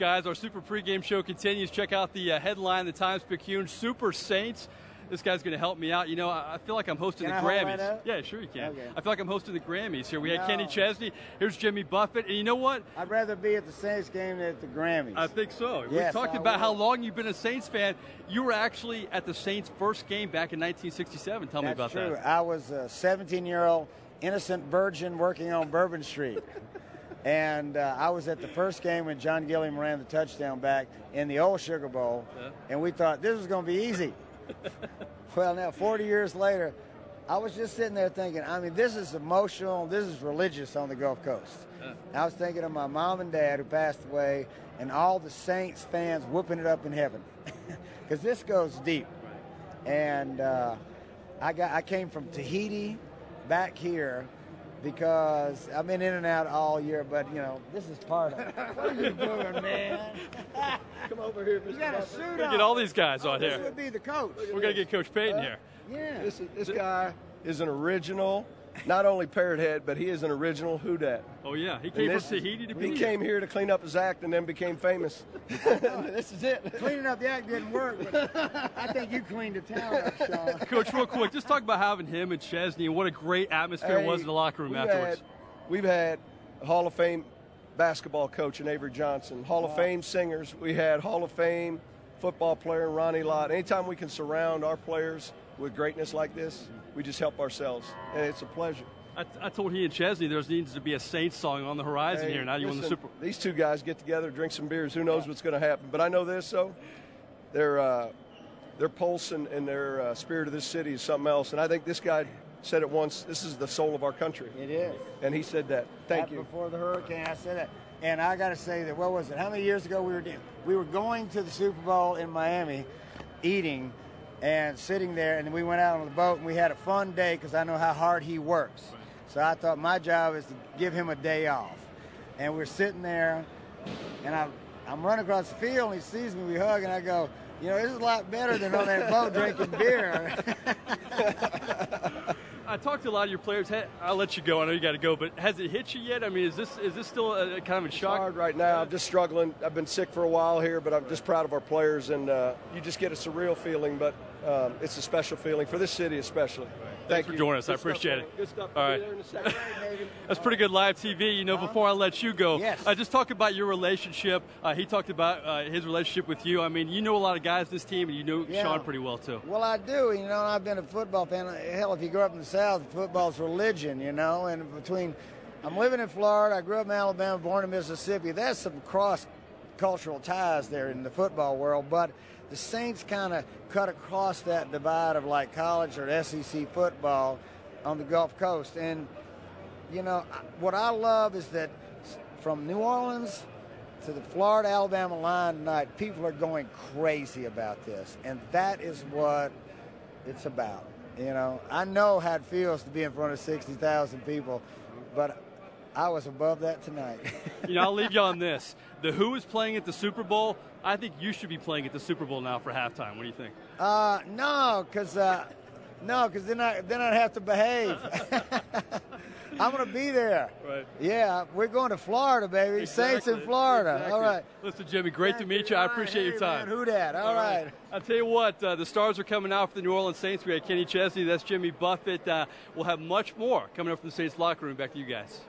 Guys, our Super pregame show continues. Check out the headline, the Times-Picayune Super Saints. This guy's going to help me out. You know, I feel like I'm hosting the Grammys. Yeah, sure you can. Okay. I feel like I'm hosting the Grammys here. We had Kenny Chesney. Here's Jimmy Buffett. And you know what? I'd rather be at the Saints game than at the Grammys. I think so. Yes, we talked about how long you've been a Saints fan. You were actually at the Saints' first game back in 1967. Tell me about that. That's true. I was a 17-year-old innocent virgin working on Bourbon Street. And I was at the first game when John Gilliam ran the touchdown back in the old Sugar Bowl. And we thought this was going to be easy. Well, now, 40 years later, I was just sitting there thinking, I mean, this is emotional, this is religious on the Gulf Coast. I was thinking of my mom and dad who passed away and all the Saints fans whooping it up in heaven. Because this goes deep. And I came from Tahiti back here because I've been in and out all year, but, you know, this is part of it. What are you doing, man? Come over here, Mr. You got a suit on. We're get all these guys on here. This would be the coach. We're going to get Coach Payton here. Yeah. This guy is an original, not only parrot head, but he is an original whodad. Oh, yeah. He came from Tahiti to be He came here to clean up his act and then became famous. This is it. Cleaning up the act didn't work, but I think you cleaned the town up, Sean. Coach, real quick, just talk about having him and Chesney and what a great atmosphere it was in the locker room afterwards. We've had Hall of Fame basketball coach in Avery Johnson, Hall of Fame singers. We had Hall of Fame football player Ronnie Lott. Anytime we can surround our players with greatness like this, we just help ourselves, and it's a pleasure. I told he and Chesney there needs to be a Saints song on the horizon here. Now you won the Super Bowl. These two guys get together, drink some beers. Who knows what's going to happen? But I know this, though. Their pulse and their spirit of this city is something else. And I think this guy said it once, this is the soul of our country. It is. And he said that. Thank you. Before the hurricane, I said that. And I got to say that, what was it? How many years ago we were going to the Super Bowl in Miami, eating and sitting there, and we went out on the boat, and we had a fun day because I know how hard he works. Right. So I thought my job is to give him a day off. And we're sitting there, and I'm running across the field, and he sees me, we hug, and I go, you know, this is a lot better than on that boat drinking beer. I talked to a lot of your players. I'll let you go. I know you got to go, but has it hit you yet? I mean, is this still a kind of a shock? It's hard right now. I'm just struggling. I've been sick for a while here, but I'm just proud of our players, and you just get a surreal feeling, but it's a special feeling for this city especially. Thanks for joining us. I appreciate it. Good stuff. All right. That's pretty good live TV. You know, before I let you go, just talk about your relationship. He talked about his relationship with you. I mean, you know a lot of guys in this team, and you know Sean pretty well, too. Well, I do. You know, and I've been a football fan. Hell, if you grow up in the South, football's religion, you know. And I'm living in Florida. I grew up in Alabama, born in Mississippi. There's some cross-cultural ties there in the football world, but the Saints kind of cut across that divide of like college or SEC football on the Gulf Coast. And, you know, what I love is that from New Orleans to the Florida-Alabama line tonight, people are going crazy about this. And that is what it's about. You know, I know how it feels to be in front of 60,000 people, but I was above that tonight. You know, I'll leave you on this. The Who is playing at the Super Bowl. I think you should be playing at the Super Bowl now for halftime. What do you think? No, because then I'd have to behave. I'm going to be there. Right. Yeah, we're going to Florida, baby. Exactly. Saints in Florida. Exactly. All right. Listen, Jimmy, great to meet you. I appreciate your time. Man, who dat? All right. I'll tell you what, the stars are coming out for the New Orleans Saints. We had Kenny Chesney. That's Jimmy Buffett. We'll have much more coming up from the Saints locker room. Back to you guys.